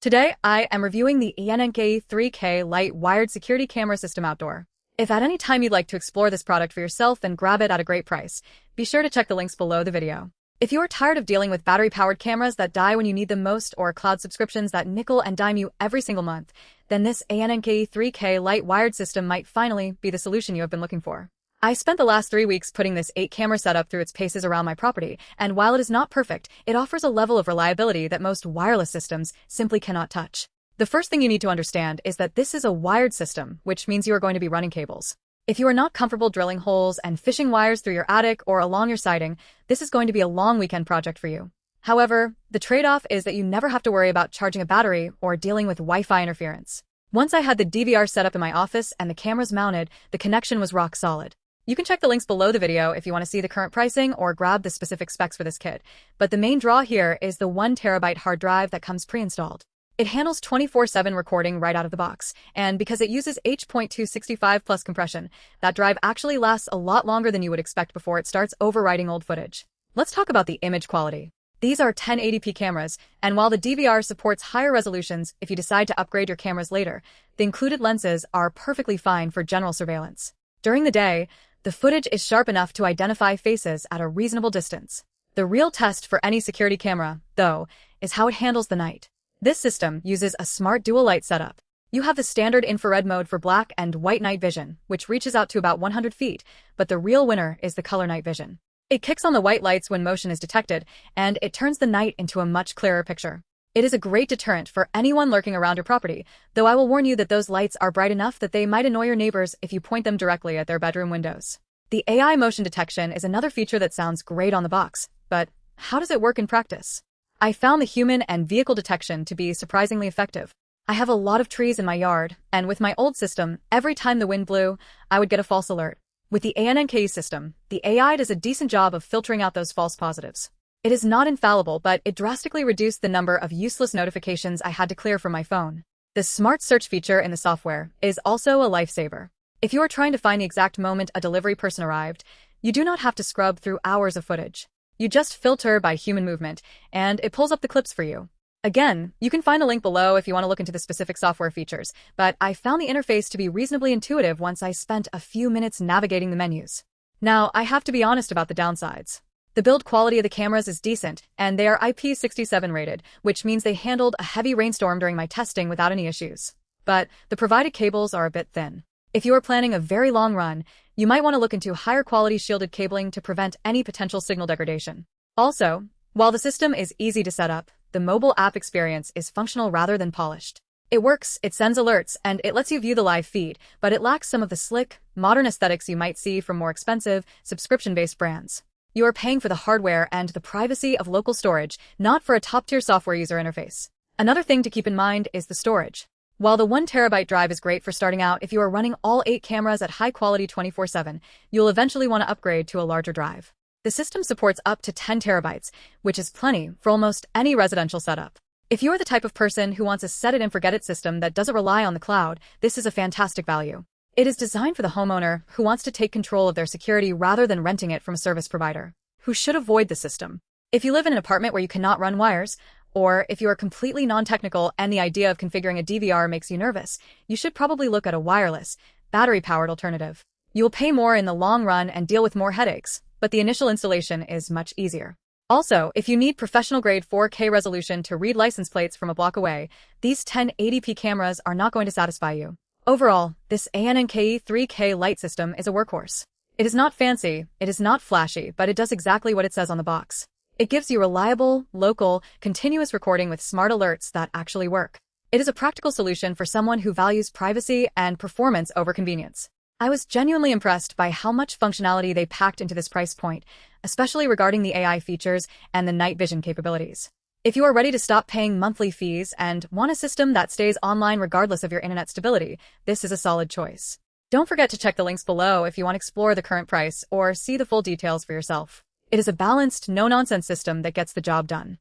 Today, I am reviewing the ANNKE 3K Lite wired security camera system outdoor. If at any time you'd like to explore this product for yourself and grab it at a great price, be sure to check the links below the video. If you are tired of dealing with battery-powered cameras that die when you need them most or cloud subscriptions that nickel and dime you every single month, then this ANNKE 3K Lite wired system might finally be the solution you have been looking for. I spent the last 3 weeks putting this 8-camera setup through its paces around my property, and while it is not perfect, it offers a level of reliability that most wireless systems simply cannot touch. The first thing you need to understand is that this is a wired system, which means you are going to be running cables. If you are not comfortable drilling holes and fishing wires through your attic or along your siding, this is going to be a long weekend project for you. However, the trade-off is that you never have to worry about charging a battery or dealing with Wi-Fi interference. Once I had the DVR set up in my office and the cameras mounted, the connection was rock solid. You can check the links below the video if you want to see the current pricing or grab the specific specs for this kit, but the main draw here is the 1 TB hard drive that comes pre-installed. It handles 24/7 recording right out of the box, and because it uses H.265 plus compression, that drive actually lasts a lot longer than you would expect before it starts overwriting old footage. Let's talk about the image quality. These are 1080p cameras, and while the DVR supports higher resolutions if you decide to upgrade your cameras later, the included lenses are perfectly fine for general surveillance. During the day, the footage is sharp enough to identify faces at a reasonable distance. The real test for any security camera, though, is how it handles the night. This system uses a smart dual light setup. You have the standard infrared mode for black and white night vision, which reaches out to about 100 feet, but the real winner is the color night vision. It kicks on the white lights when motion is detected, and it turns the night into a much clearer picture. It is a great deterrent for anyone lurking around your property, though I will warn you that those lights are bright enough that they might annoy your neighbors if you point them directly at their bedroom windows. The AI motion detection is another feature that sounds great on the box, but how does it work in practice? I found the human and vehicle detection to be surprisingly effective. I have a lot of trees in my yard, and with my old system, every time the wind blew, I would get a false alert. With the ANNKE system, the AI does a decent job of filtering out those false positives. It is not infallible, but it drastically reduced the number of useless notifications I had to clear from my phone. The smart search feature in the software is also a lifesaver. If you are trying to find the exact moment a delivery person arrived, you do not have to scrub through hours of footage. You just filter by human movement, and it pulls up the clips for you. Again, you can find a link below if you want to look into the specific software features, but I found the interface to be reasonably intuitive once I spent a few minutes navigating the menus. Now, I have to be honest about the downsides. The build quality of the cameras is decent, and they are IP67 rated, which means they handled a heavy rainstorm during my testing without any issues. But the provided cables are a bit thin. If you are planning a very long run, you might want to look into higher quality shielded cabling to prevent any potential signal degradation. Also, while the system is easy to set up, the mobile app experience is functional rather than polished. It works, it sends alerts, and it lets you view the live feed, but it lacks some of the slick, modern aesthetics you might see from more expensive, subscription-based brands. You are paying for the hardware and the privacy of local storage, not for a top-tier software user interface. Another thing to keep in mind is the storage. While the 1 TB drive is great for starting out if you are running all 8 cameras at high quality 24/7, you'll eventually want to upgrade to a larger drive. The system supports up to 10 TB, which is plenty for almost any residential setup. If you are the type of person who wants a set-it-and-forget-it system that doesn't rely on the cloud, this is a fantastic value. It is designed for the homeowner who wants to take control of their security rather than renting it from a service provider, who should avoid the system. If you live in an apartment where you cannot run wires, or if you are completely non-technical and the idea of configuring a DVR makes you nervous, you should probably look at a wireless, battery-powered alternative. You will pay more in the long run and deal with more headaches, but the initial installation is much easier. Also, if you need professional-grade 4K resolution to read license plates from a block away, these 1080p cameras are not going to satisfy you. Overall, this ANNKE 3K Lite system is a workhorse. It is not fancy, it is not flashy, but it does exactly what it says on the box. It gives you reliable, local, continuous recording with smart alerts that actually work. It is a practical solution for someone who values privacy and performance over convenience. I was genuinely impressed by how much functionality they packed into this price point, especially regarding the AI features and the night vision capabilities. If you are ready to stop paying monthly fees and want a system that stays online regardless of your internet stability, this is a solid choice. Don't forget to check the links below if you want to explore the current price or see the full details for yourself. It is a balanced, no-nonsense system that gets the job done.